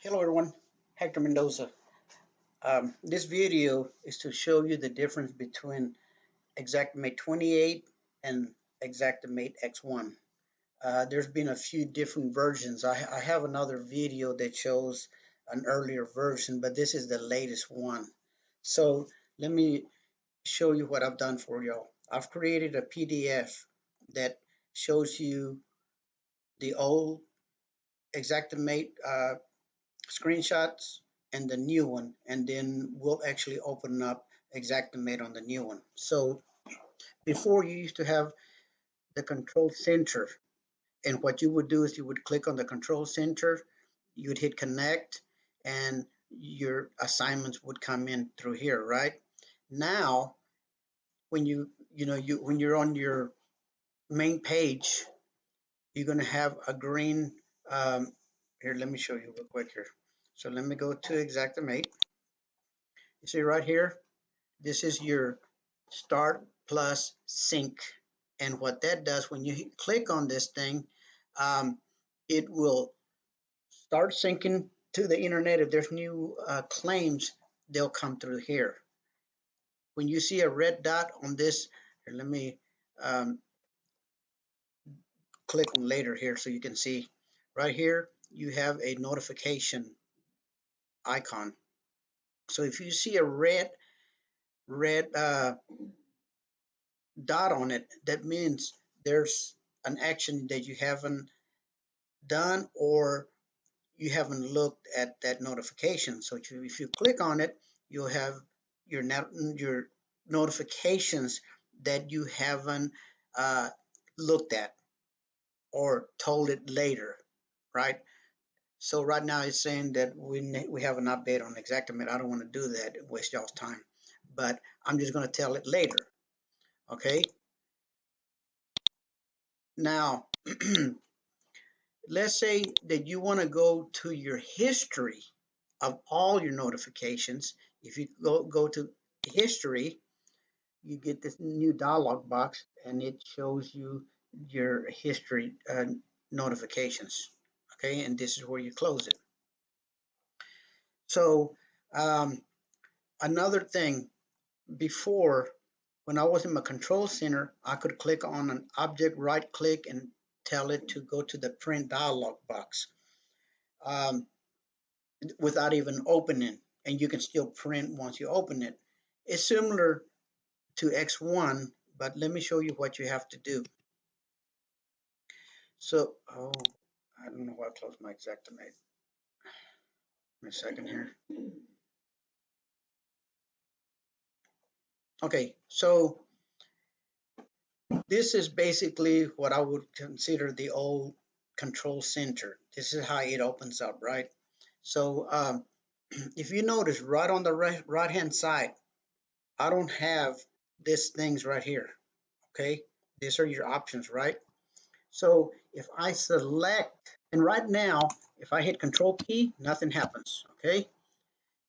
Hello everyone, Hector Mendoza. This video is to show you the difference between Xactimate 28 and Xactimate X1. There's been a few different versions. I have another video that shows an earlier version, but this is the latest one. So let me show you what I've done for y'all. I've created a PDF that shows you the old Xactimate screenshots and the new one, and then we'll actually open up Xactimate on the new one. So before you used to have the control center, and what you would do is you would click on the control center, you'd hit connect, and your assignments would come in through here, right? Now, when when you're on your main page, you're going to have a green. Here, let me show you real quick here. So let me go to Xactimate. You see right here, this is your start plus sync. And what that does, when you click on this thing, it will start syncing to the internet. If there's new claims, they'll come through here. When you see a red dot on this, here, let me click on later here so you can see. Right here, you have a notification icon. So if you see a red dot on it, that means there's an action that you haven't done or you haven't looked at that notification. So if you click on it, you'll have your notifications that you haven't looked at or told it later, right? So right now it's saying that we have an update on Xactimate. I don't want to do that, waste y'all's time, but I'm just going to tell it later. Okay. Now, let's say that you want to go to your history of all your notifications. If you go to history, you get this new dialog box and it shows you your history notifications. Okay, and this is where you close it. So another thing, before, when I was in my control center, I could click on an object, right click, and tell it to go to the print dialog box. Without even opening, and you can still print once you open it. It's similar to X1, but let me show you what you have to do. So, I don't know why I closed my Xactimate. Give me a second here. Okay, so this is basically what I would consider the old control center. This is how it opens up, right? So if you notice right on the right hand side, I don't have these things right here. Okay, these are your options, right? So if I select, and right now, if I hit Control P, nothing happens, okay?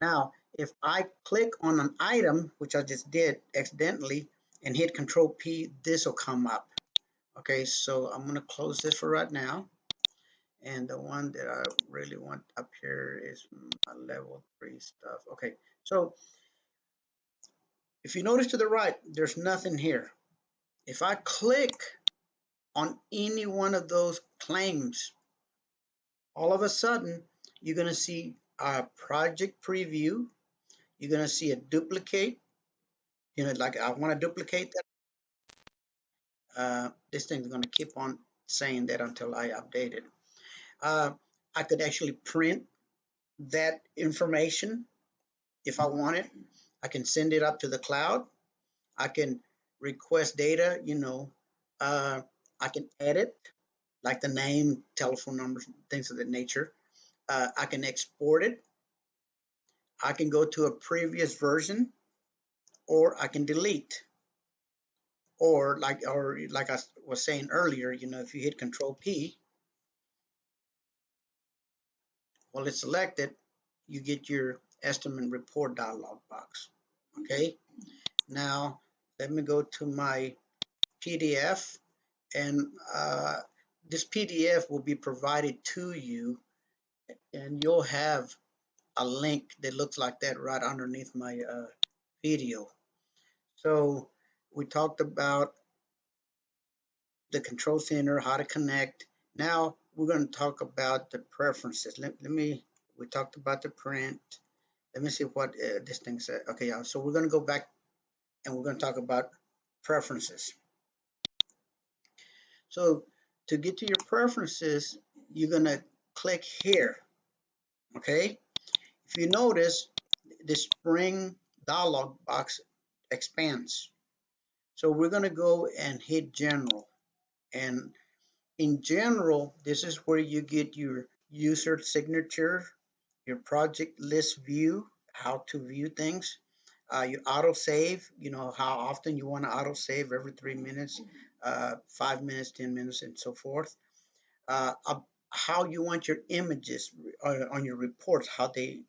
Now, if I click on an item, which I just did accidentally, and hit Control P, this will come up. Okay, so I'm gonna close this for right now. And the one that I really want up here is my level 3 stuff. Okay, so if you notice to the right, there's nothing here. If I click on any one of those claims, all of a sudden, you're going to see a project preview. You're going to see a duplicate. Like I want to duplicate that. This thing's going to keep on saying that until I update it. I could actually print that information if I want it. I can send it up to the cloud. I can request data, I can edit, like the name, telephone numbers, things of that nature. I can export it. I can go to a previous version, or I can delete. Or like I was saying earlier, if you hit Control P, while it's selected, you get your estimate report dialog box. Okay. Now let me go to my PDF, and this PDF will be provided to you and you'll have a link that looks like that right underneath my video. So we talked about the control center, how to connect. Now we're going to talk about the preferences. We talked about the print. Let me see what this thing said. Okay, yeah, so we're going to go back and we're going to talk about preferences. So to get to your preferences, you're going to click here, okay? If you notice, the spring dialog box expands. So we're going to go and hit general. And in general, this is where you get your user signature, your project list view, how to view things, your auto save, you know, how often you want to auto save every 3 minutes, 5 minutes, 10 minutes, and so forth. Uh, how you want your images on your reports, how you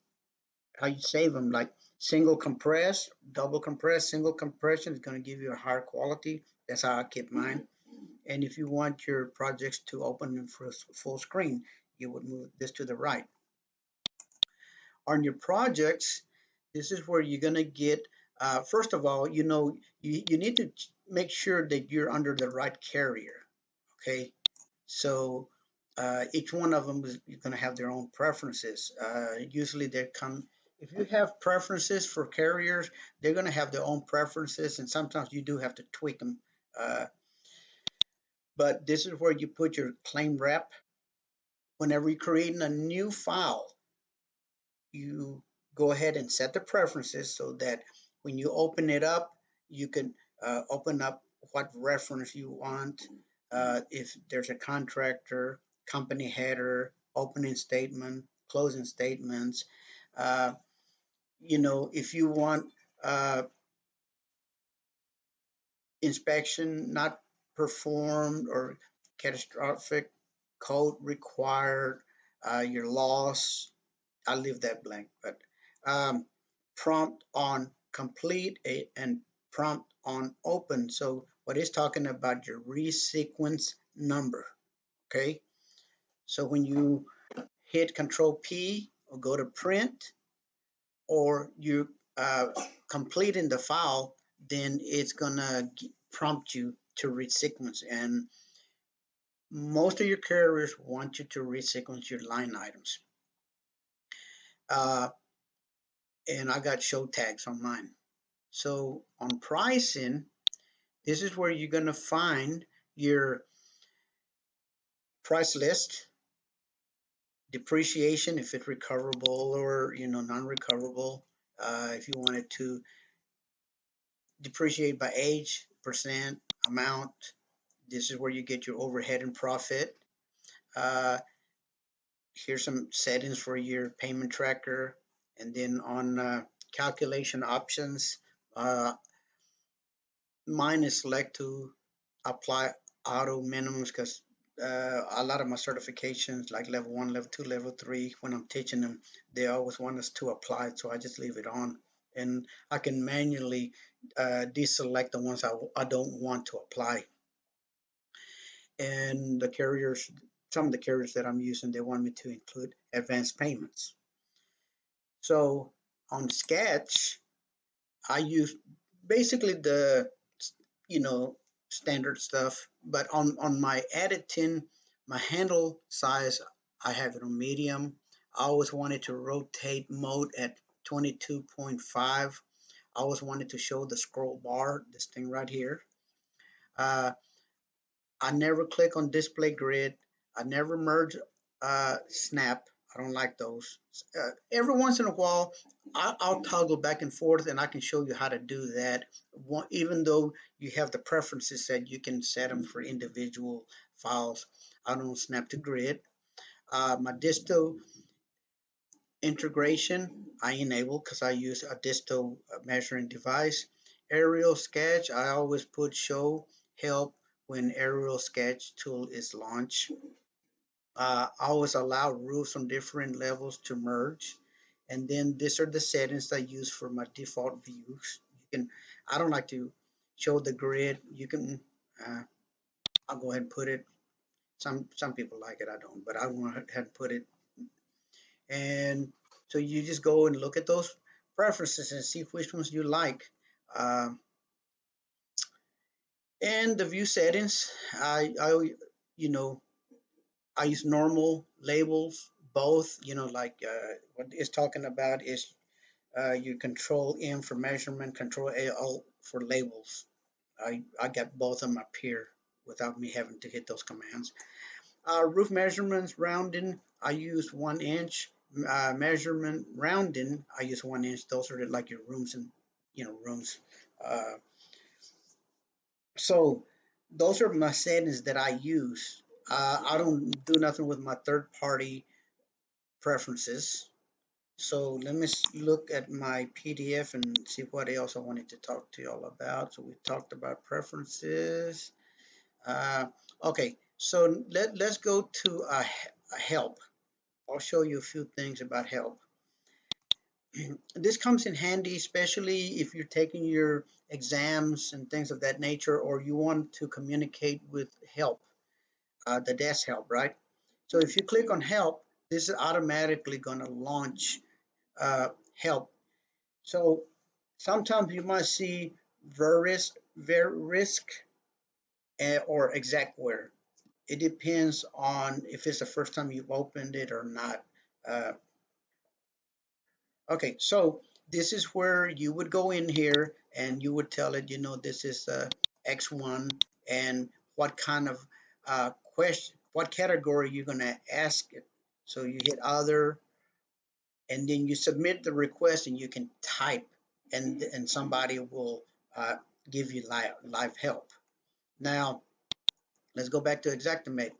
save them, like single compress, double compress, single compression is going to give you a higher quality. That's how I keep mine. And if you want your projects to open in full screen, you would move this to the right. On your projects, this is where you're going to get, first of all, you know, you need to make sure that you're under the right carrier, okay? So each one of them is going to have their own preferences. Usually they come, if you have preferences for carriers, they're going to have their own preferences, and sometimes you do have to tweak them. Uh, but this is where you put your claim rep. Whenever you're creating a new file, you go ahead and set the preferences so that when you open it up, you can open up what reference you want. If there's a contractor, company header, opening statement, closing statements. Uh, you know, if you want uh, inspection not performed or catastrophic code required, your loss, I'll leave that blank, but prompt on complete and prompt on open. So what is talking about your resequence number, okay? So when you hit Control P or go to print, or you completing the file, then it's gonna prompt you to resequence. And most of your carriers want you to resequence your line items. Uh, and I got show tags on mine. So on pricing, this is where you're going to find your price list, depreciation if it's recoverable or non-recoverable. If you wanted to depreciate by age, percent, amount, this is where you get your overhead and profit. Uh, Here's some settings for your payment tracker, and then on calculation options, uh, mine is select to apply auto minimums because a lot of my certifications, like level 1, level 2, level 3, when I'm teaching them, they always want us to apply it, so I just leave it on. And I can manually deselect the ones I don't want to apply. And the carriers, some of the carriers that I'm using, they want me to include advanced payments. So on Sketch, I use basically the standard stuff. But on my edit tin, my handle size, I have it on medium. I always wanted to rotate mode at 22.5. I always wanted to show the scroll bar, this thing right here. Uh, I never click on display grid. I never merge snap. I don't like those. Every once in a while, I'll toggle back and forth, and I can show you how to do that. Even though you have the preferences set, you can set them for individual files. I don't snap to grid. My disto integration, I enable because I use a disto measuring device. Aerial sketch, I always put show help when aerial sketch tool is launched. I always allow roofs on different levels to merge. And then these are the settings I use for my default views. I don't like to show the grid. Uh, I'll go ahead and put it. Some people like it, I don't, but I went ahead and put it. And so you just go and look at those preferences and see which ones you like. Um, and the view settings, you know, I use normal labels, both, like what it's talking about is you control M for measurement, control AL for labels. I got both of them up here without me having to hit those commands. Roof measurements, rounding, I use 1 inch. Measurement rounding, I use 1 inch. Those are like your rooms and rooms. Uh, so those are my settings that I use. I don't do nothing with my third party preferences. So let me look at my PDF and see what else I wanted to talk to you all about. So we talked about preferences. Uh, okay, so let's go to a help. I'll show you a few things about help. This comes in handy, especially if you're taking your exams and things of that nature, or you want to communicate with help, the desk help, right? So if you click on help, this is automatically going to launch help. So sometimes you might see Verisk or Xactware. It depends on if it's the first time you've opened it or not. Uh, okay, so this is where you would go in here and you would tell it, this is X1 and what kind of question, what category you're going to ask it. So you hit other, and then you submit the request and you can type, and somebody will uh, give you live help. Now let's go back to Xactimate.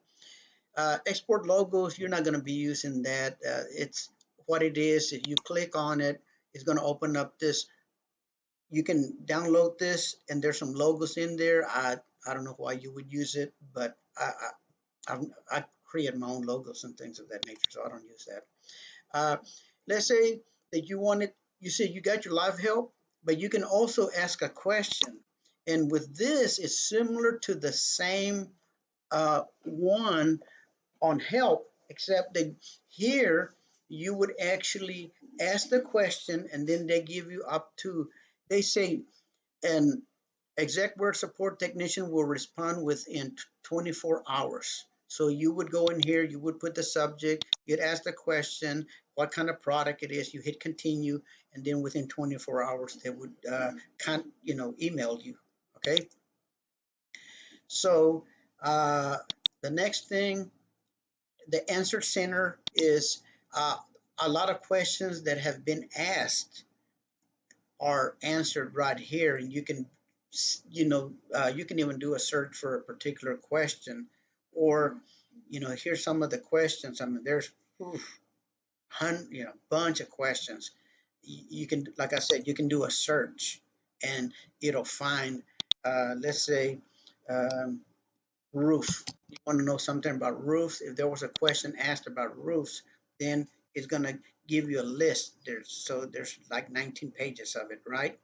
Export logos, you're not going to be using that. It's what it is. If you click on it, it's going to open up this. You can download this, and there's some logos in there. I don't know why you would use it, but I create my own logos and things of that nature, so I don't use that. Uh, let's say that you say you got your live help, but you can also ask a question. And with this, it's similar to the same one on help, except that here you would actually ask the question and then they give you up to, they say, an exact word support technician will respond within 24 hours. So you would go in here, you would put the subject, you'd ask the question, what kind of product it is, you hit continue, and then within 24 hours they would email you. Okay. So uh, the next thing, the answer center is uh, a lot of questions that have been asked are answered right here, and you can you can even do a search for a particular question, or here's some of the questions. I mean, there's bunch of questions. You can, like I said, you can do a search and it'll find let's say um, roof. You want to know something about roofs. If there was a question asked about roofs, then it's going to give you a list. There's like 19 pages of it, right?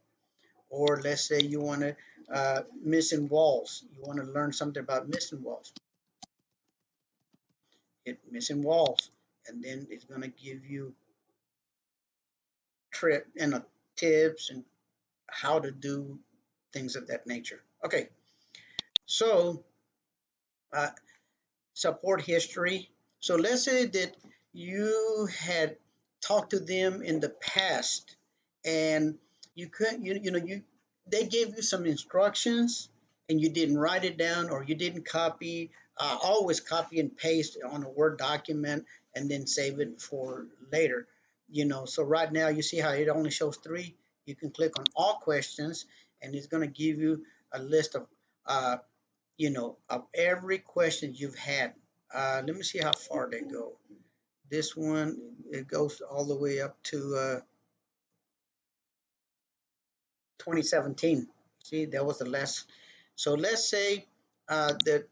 Or let's say you want to missing walls. You want to learn something about missing walls. Hit missing walls, and then it's going to give you trip and tips and how to do things of that nature. Okay, so uh, support history. So let's say that you had talked to them in the past and you could you they gave you some instructions and you didn't write it down or you didn't copy. Always copy and paste on a Word document and then save it for later. So right now you see how it only shows three. You can click on all questions and it's going to give you a list of uh, of every question you've had. Let me see how far they go. This one, it goes all the way up to 2017. See, that was the last. So let's say that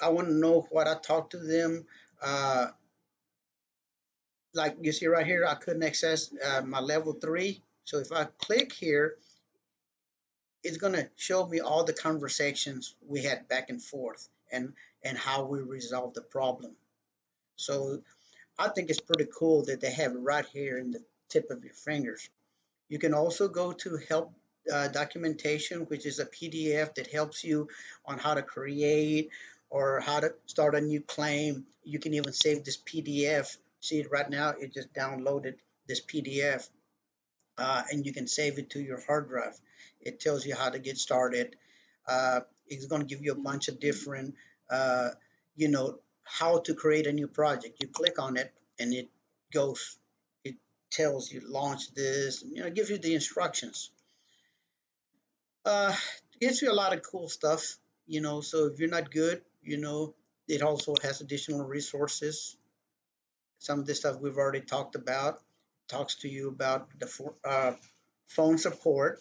I want to know what I talked to them. Uh, like you see right here, I couldn't access my level 3. So if I click here, it's going to show me all the conversations we had back and forth and how we resolved the problem. So I think it's pretty cool that they have it right here in the tip of your fingers. You can also go to help documentation, which is a PDF that helps you on how to create or how to start a new claim. You can even save this PDF. See, right now it just downloaded this PDF, and you can save it to your hard drive. It tells you how to get started. It's going to give you a bunch of different, uh, how to create a new project. You click on it, and goes, it tells you launch this, it gives you the instructions. It gives you a lot of cool stuff, so if you're not good, it also has additional resources. Some of this stuff we've already talked about. It talks to you about the phone support.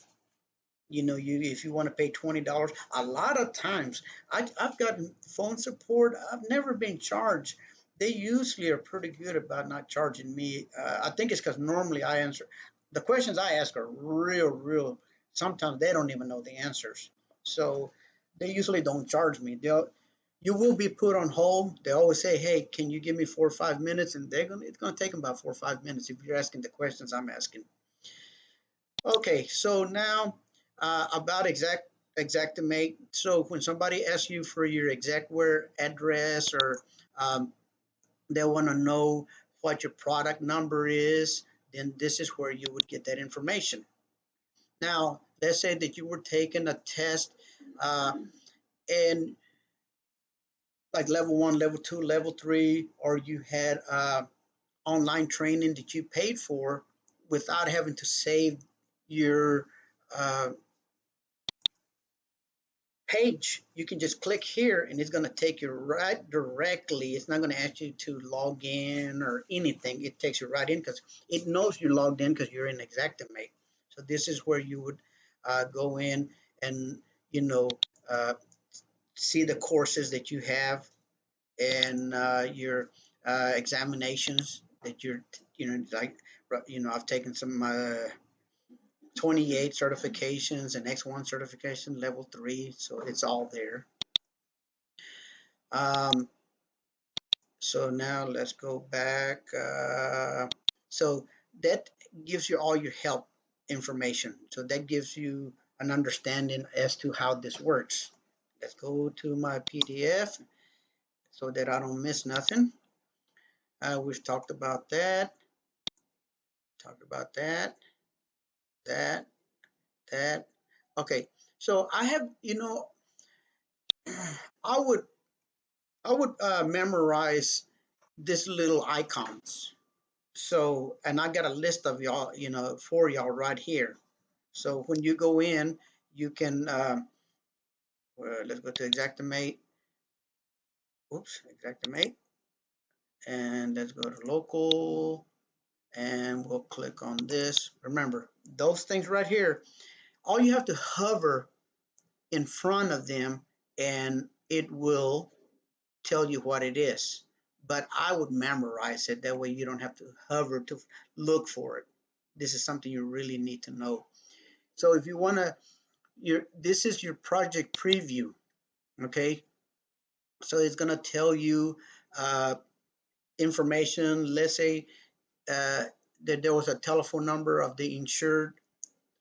You if you want to pay $20, a lot of times I've gotten phone support. I've never been charged. They usually are pretty good about not charging me. I think it's because normally I answer the questions I ask are real. Sometimes they don't even know the answers, so they usually don't charge me. You will be put on hold. They always say, "Hey, can you give me 4 or 5 minutes?" And it's gonna take them about 4 or 5 minutes if you're asking the questions I'm asking. Okay, so now about Xactimate. So when somebody asks you for your Xactware address, or they want to know what your product number is, then this is where you would get that information. Now, let's say that you were taking a test, and like level 1, level 2, level 3, or you had online training that you paid for without having to save your uh, page. You can just click here and it's going to take you right directly. It's not going to ask you to log in or anything. It takes you right in because it knows you logged in because you're in Xactimate. So this is where you would go in and, you know, uh, see the courses that you have, and your examinations that you're, like, I've taken some 28 certifications and X1 certification, level 3, so it's all there. Um, so now let's go back. So that gives you all your help information. So that gives you an understanding as to how this works. Let's go to my PDF so that I don't miss nothing. We've talked about that. Talked about that. That. That. Okay. So I have, I would memorize this little icons. So, and I got a list of y'all, for y'all right here. So when you go in, you can, let's go to Xactimate. Oops, Xactimate. And let's go to local, and we'll click on this. Remember, those things right here, all you have to hover in front of them and it will tell you what it is. But I would memorize it. That way you don't have to hover to look for it. This is something you really need to know. So if you want to, this is your project preview, okay? So it's going to tell you information. Let's say that there was a telephone number of the insured.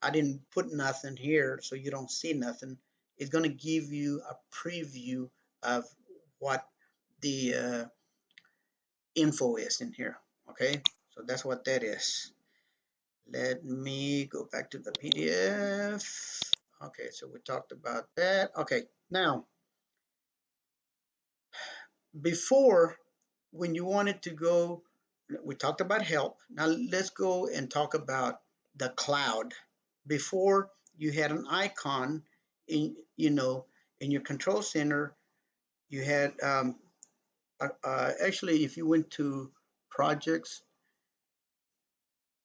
I didn't put nothing here, so you don't see nothing. It's going to give you a preview of what the info is in here, okay? So that's what that is. Let me go back to the PDF. Okay, so we talked about that. Okay, now, before, when you wanted to go, we talked about help. Now let's go and talk about the cloud. Before, you had an icon in, in your control center. You had, actually, if you went to projects,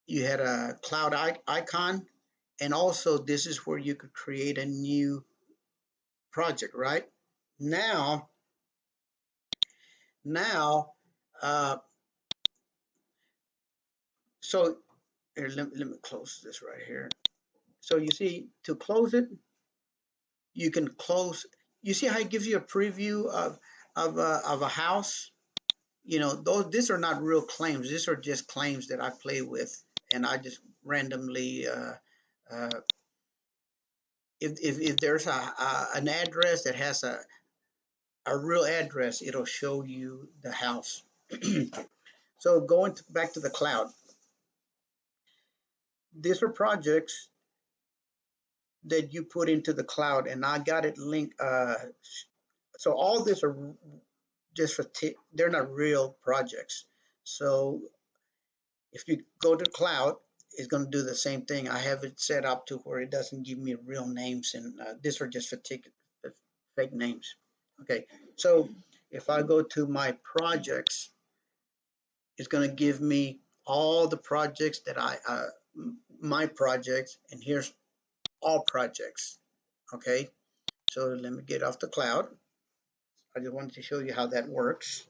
you had a cloud icon, and also this is where you could create a new project, right? Now, now, uh, so here, let me close this right here. So you see, to close it, you can close. You see how it gives you a preview of a house. these are not real claims. These are just claims that I play with, and I just randomly, uh, if there's an address that has a real address, it'll show you the house. So going back to the cloud, these are projects that you put into the cloud, and I got it linked. So all this are just for they're not real projects. So if you go to cloud, it's going to do the same thing. I have it set up to where it doesn't give me real names, and these are just for fake names. Okay, so if I go to my projects, it's going to give me all the projects that my projects, and here's all projects. Okay, so let me get off the cloud. I just wanted to show you how that works.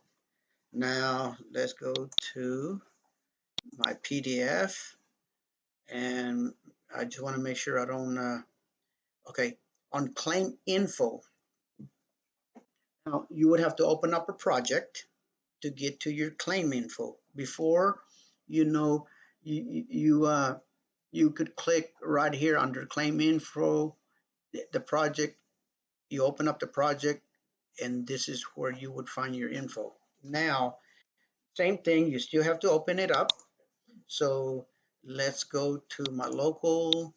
Now let's go to my PDF, and I just want to make sure I don't, okay, on claim info. Now you would have to open up a project to get to your claim info. Before, you know, you could click right here under claim info, the project, you open up the project, and this is where you would find your info. Now, same thing, you still have to open it up. So let's go to my local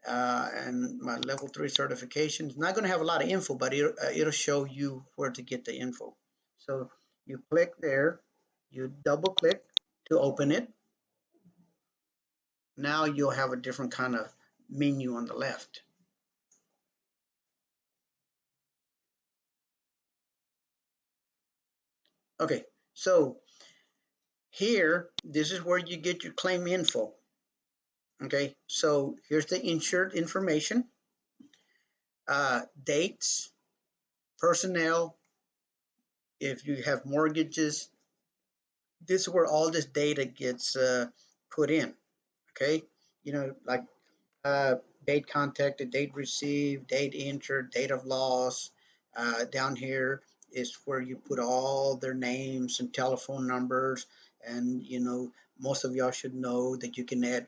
and my level 3 certification. It's not going to have a lot of info, but it'll show you where to get the info. So you click there, you double click to open it. Now you'll have a different kind of menu on the left. Okay, so here, this is where you get your claim info. Okay, so here's the insured information, dates, personnel, if you have mortgages. This is where all this data gets put in. Okay, like uh, date contacted, date received, date entered, date of loss. Down here is where you put all their names and telephone numbers, and most of y'all should know that you can add,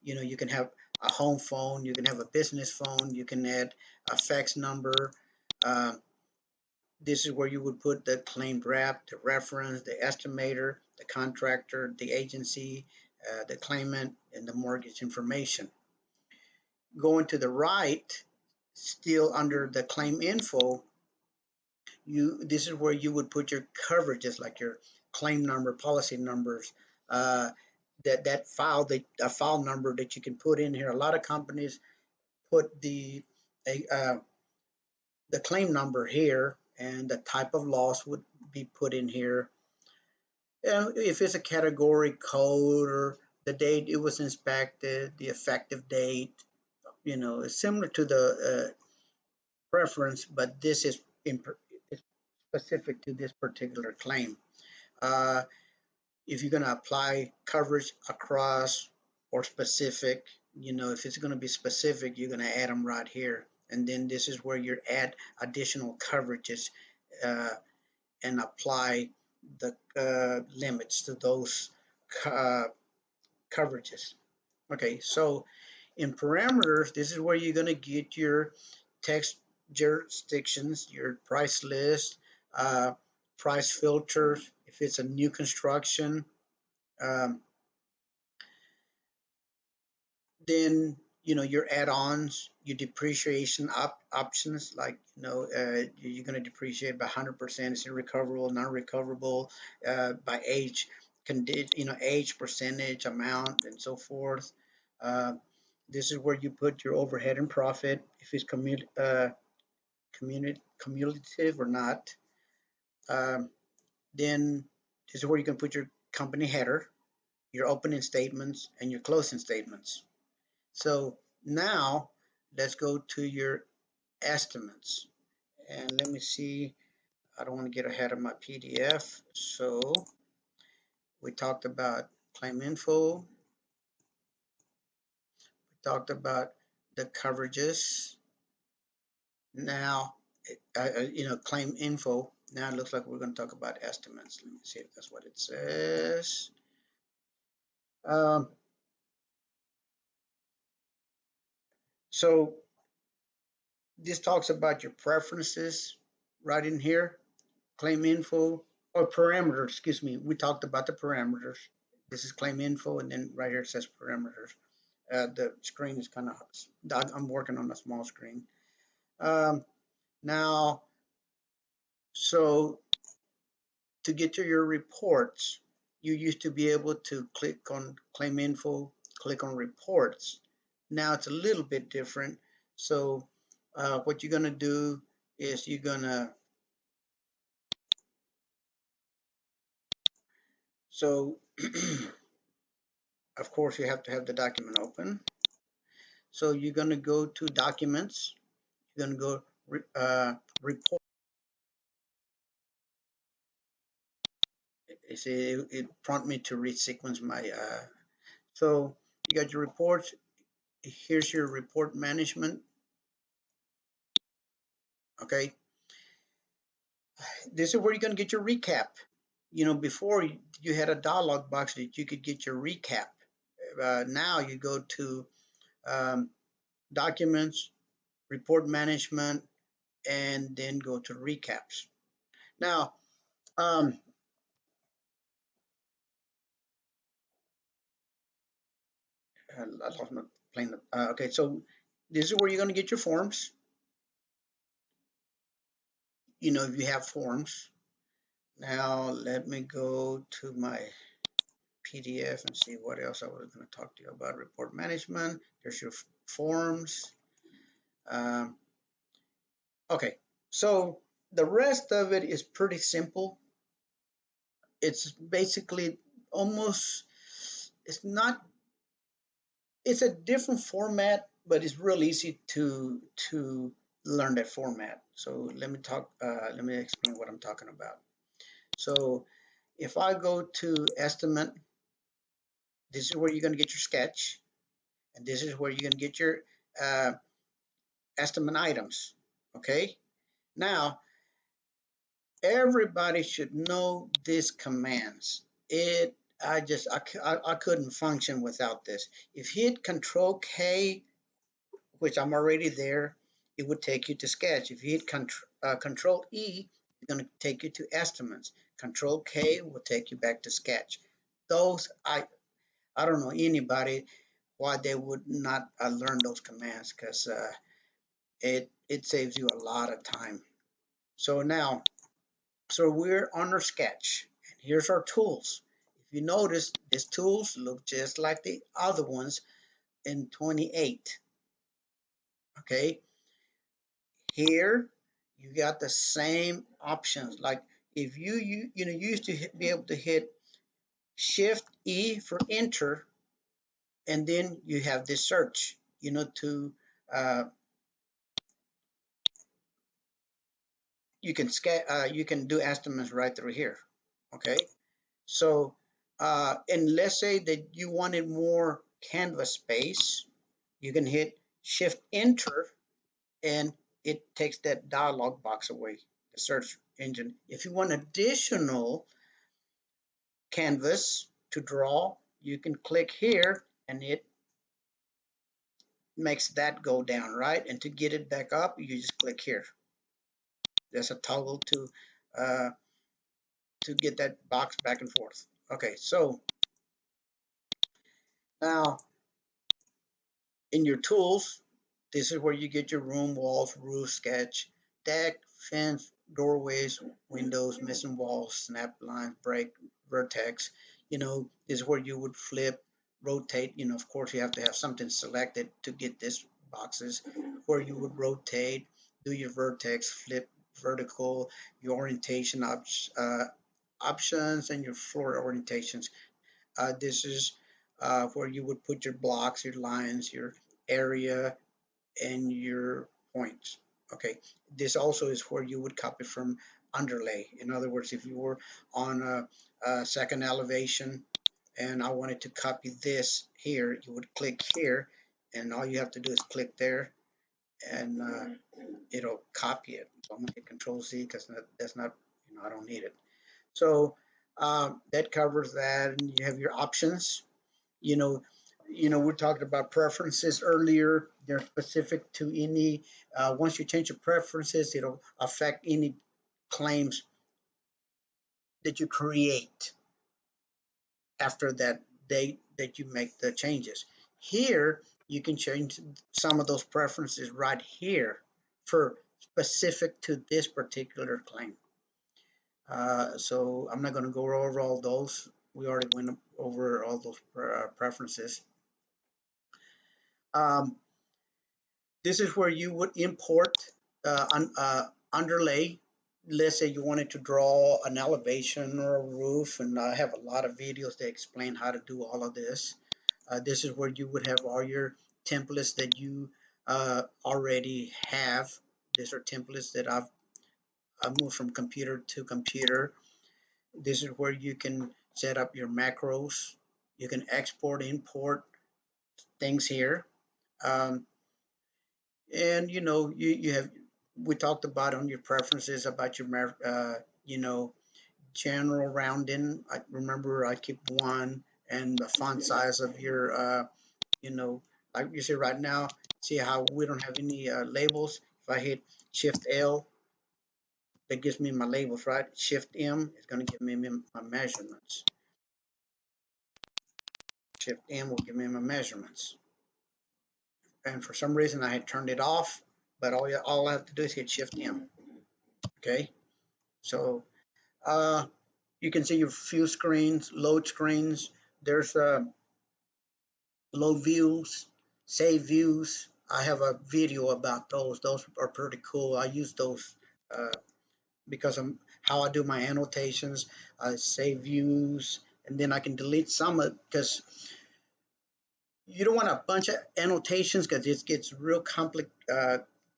you can have a home phone, you can have a business phone, you can add a fax number. Uh, this is where you would put the claim draft, the reference, the estimator, the contractor, the agency, the claimant, and the mortgage information. Going to the right, still under the claim info, this is where you would put your coverages, like your claim number, policy numbers, uh, that file, a file number that you can put in here. A lot of companies put uh, the claim number here, and the type of loss would be put in here. If it's a category code, or the date it was inspected, the effective date, it's similar to the preference, but this is specific to this particular claim. Uh, if you're going to apply coverage across or specific, if it's going to be specific, you're going to add them right here. And then this is where you add additional coverages uh, and apply the limits to those uh, coverages. Okay, so in parameters, this is where you're going to get your text jurisdictions, your price list, uh, price filters, if it's a new construction. Um, then your add-ons, your depreciation options, like you're going to depreciate by 100%. Is it recoverable, non-recoverable, by age, age, percentage, amount, and so forth. Uh, this is where you put your overhead and profit, if it's cumulative or not. Um, then this is where you can put your company header, your opening statements, and your closing statements. So now let's go to your estimates. And let me see, I don't want to get ahead of my PDF. So we talked about claim info, we talked about the coverages. Now, claim info. Now it looks like we're going to talk about estimates. Let me see if that's what it says. Um, so this talks about your preferences right in here, claim info, or parameters, excuse me. We talked about the parameters. This is claim info, and then right here it says parameters. The screen is kind of, I'm working on a small screen. Um, now, so to get to your reports, you used to be able to click on claim info, click on reports. Now it's a little bit different. So what you're going to do is you're going to, so of course you have to have the document open. So you're going to go to documents, you're going to go report. It prompt me to resequence my, so you got your reports. Here's your report management. Okay, this is where you're going to get your recap. You know, before you had a dialog box that you could get your recap. Now you go to um, documents, report management, and then go to recaps. Now, I lost my plane. Okay, so this is where you're going to get your forms. You know, if you have forms. Now, let me go to my PDF and see what else I was going to talk to you about. Report management. There's your forms. Um, okay, so the rest of it is pretty simple. It's basically almost, it's not, it's a different format, but it's real easy to learn that format. So let me explain what I'm talking about. So if I go to estimate, this is where you're going to get your sketch, and this is where you're going to get your uh, estimate items. Okay. Now everybody should know these commands. It I couldn't function without this. If you hit Control K, which I'm already there, it would take you to sketch. If you hit Control E, it's going to take you to estimates. Control K will take you back to sketch. Those I don't know anybody why they would not learn those commands, because it saves you a lot of time. So now, so we're on our sketch, and here's our tools. If you notice, these tools look just like the other ones in 28. Okay, here you got the same options. Like if you used to be able to hit Shift E for enter, and then you have this search. To uh, you can do estimates right through here. Okay, so and let's say that you wanted more canvas space, you can hit Shift Enter, and it takes that dialog box away, the search engine. If you want additional canvas to draw, you can click here, and it makes that go down, right? And to get it back up, you just click here. There's a toggle uh, to get that box back and forth. Okay, so now in your tools, this is where you get your room, walls, roof, sketch, deck, fence, doorways, windows, missing walls, snap lines, break, vertex. This is where you would flip, rotate. Of course, you have to have something selected to get this boxes, where you would rotate, do your vertex, flip, vertical, your orientation options, and your floor orientations. This is where you would put your blocks, your lines, your area, and your points. Okay, this also is where you would copy from underlay. In other words, if you were on a second elevation and I wanted to copy this here, you would click here, and all you have to do is click there, and it'll copy it. So I'm gonna hit Control Z because that's not I don't need it. So that covers that, and you have your options. You know, we talked about preferences earlier. They're specific to any. Once you change your preferences, it'll affect any claims that you create after that date that you make the changes. Here, you can change some of those preferences right here for specific to this particular claim. So I'm not going to go over all those. We already went over all those preferences. Um, this is where you would import underlay. Let's say you wanted to draw an elevation or a roof, and I have a lot of videos that explain how to do all of this. This is where you would have all your templates that you already have. These are templates that I've moved from computer to computer. This is where you can set up your macros. You can export, import things here. Um, and you have, we talked about on your preferences about your general rounding. I remember I keep one, and the font size of your you know like you see right now, see how we don't have any labels. If I hit shift L, that gives me my labels, right? Shift M is going to give me my measurements. Shift M will give me my measurements. And for some reason I had turned it off, but all I have to do is hit shift M. Okay, so you can see your view screens, load screens. There's load views, save views. I have a video about those. Those are pretty cool. I use those uh, because of how I do my annotations. I save views, and then I can delete some of, because you don't want a bunch of annotations because it gets real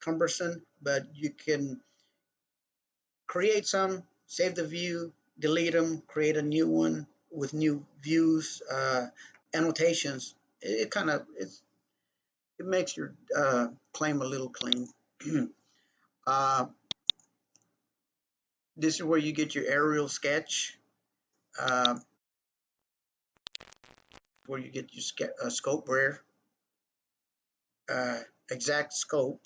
cumbersome. But you can create some, save the view, delete them, create a new one with new views, annotations. It kind of it makes your claim a little clean. uh, this is where you get your aerial sketch, uh, where you get your scope where uh, exact scope,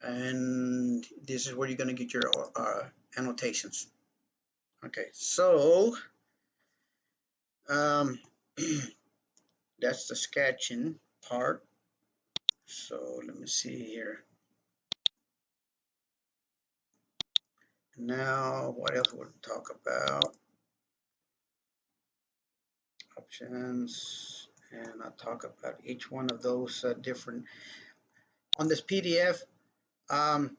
and this is where you're going to get your annotations. Okay, so um, that's the sketching part. So let me see here. Now, what else would we talk about? Options, and I'll talk about each one of those different. On this PDF, um,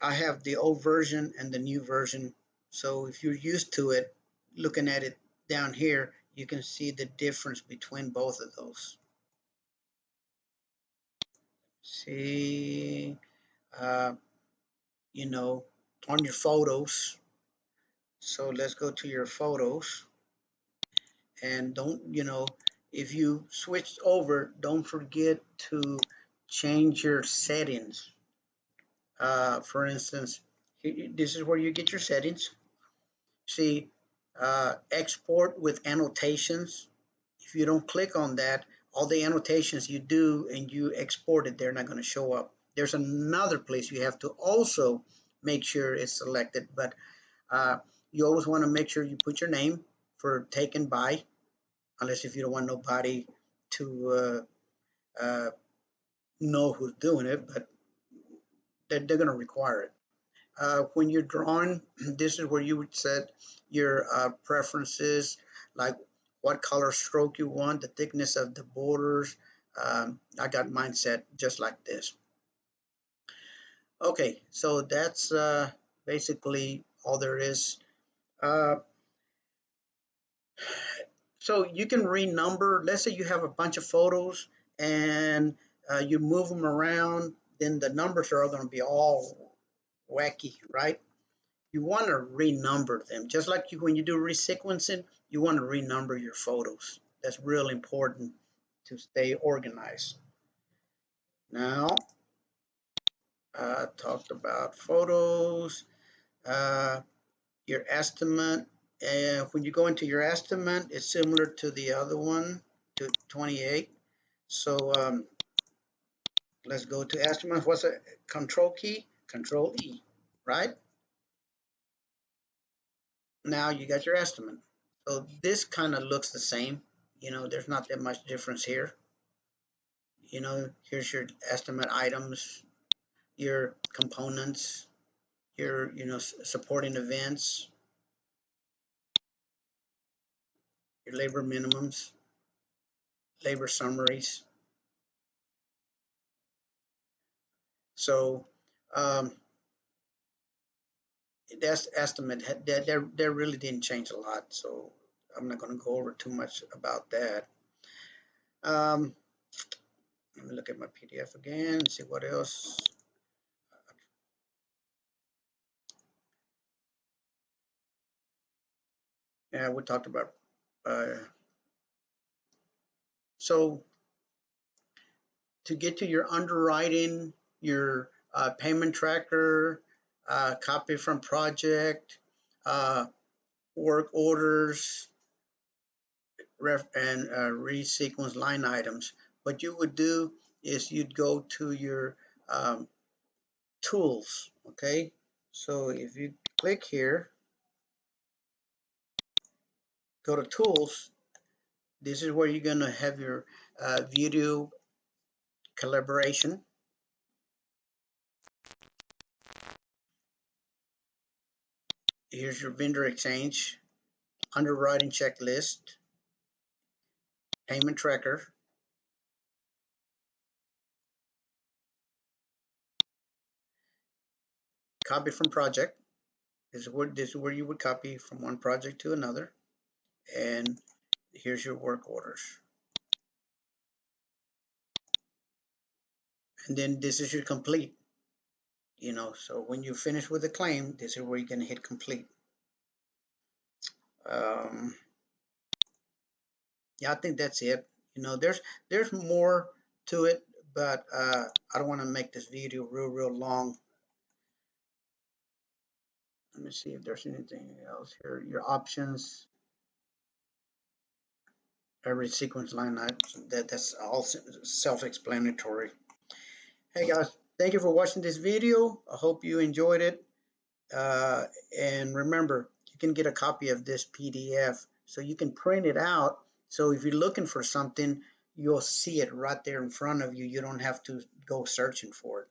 I have the old version and the new version. So if you're used to it, looking at it down here, you can see the difference between both of those. See, uh, you know, on your photos. So let's go to your photos, and don't, if you switch over, don't forget to change your settings. For instance, this is where you get your settings. See, export with annotations. If you don't click on that, all the annotations you do and you export it, they're not going to show up. There's another place you have to also make sure it's selected, but uh, you always want to make sure you put your name for taken by, unless if you don't want nobody to know who's doing it, but they're going to require it. When you're drawing, this is where you would set your preferences, like what color stroke you want, the thickness of the borders. I got mine set just like this. Okay, so that's basically all there is. Uh, so you can renumber. Let's say you have a bunch of photos and you move them around, then the numbers are going to be all wacky, right? You want to renumber them. Just like when you do resequencing, you want to renumber your photos. That's real important to stay organized. Now, I talked about photos. Uh, your estimate, when you go into your estimate, it's similar to the other one, to 28. So let's go to estimate. What's a control key? Control E, right? Now you got your estimate. So this kind of looks the same. There's not that much difference here. Here's your estimate items, your components, your, supporting events, your labor minimums, labor summaries. So that estimate there really didn't change a lot. So I'm not going to go over too much about that. Um, Let me look at my PDF again and see what else. Yeah, we talked about. Uh, so to get to your underwriting, your payment tracker, copy from project, uh, work orders, and resequence line items. What you would do is you'd go to your tools, okay? So if you click here, go to tools, this is where you're gonna have your video collaboration. Here's your vendor exchange, underwriting checklist, payment tracker, copy from project. This is where you would copy from one project to another. And here's your work orders. And then this is your complete. So when you finish with the claim, this is where you're gonna hit complete. Um, yeah, I think that's it. There's more to it, but I don't want to make this video real long. Let me see if there's anything else here. Your options, every sequence line item, that's all self-explanatory. Hey guys, thank you for watching this video. I hope you enjoyed it. Uh, and remember, you can get a copy of this PDF so you can print it out. So if you're looking for something, you'll see it right there in front of you. You don't have to go searching for it.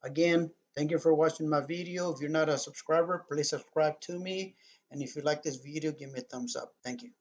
Again, thank you for watching my video. If you're not a subscriber, please subscribe to me. And if you like this video, give me a thumbs up. Thank you.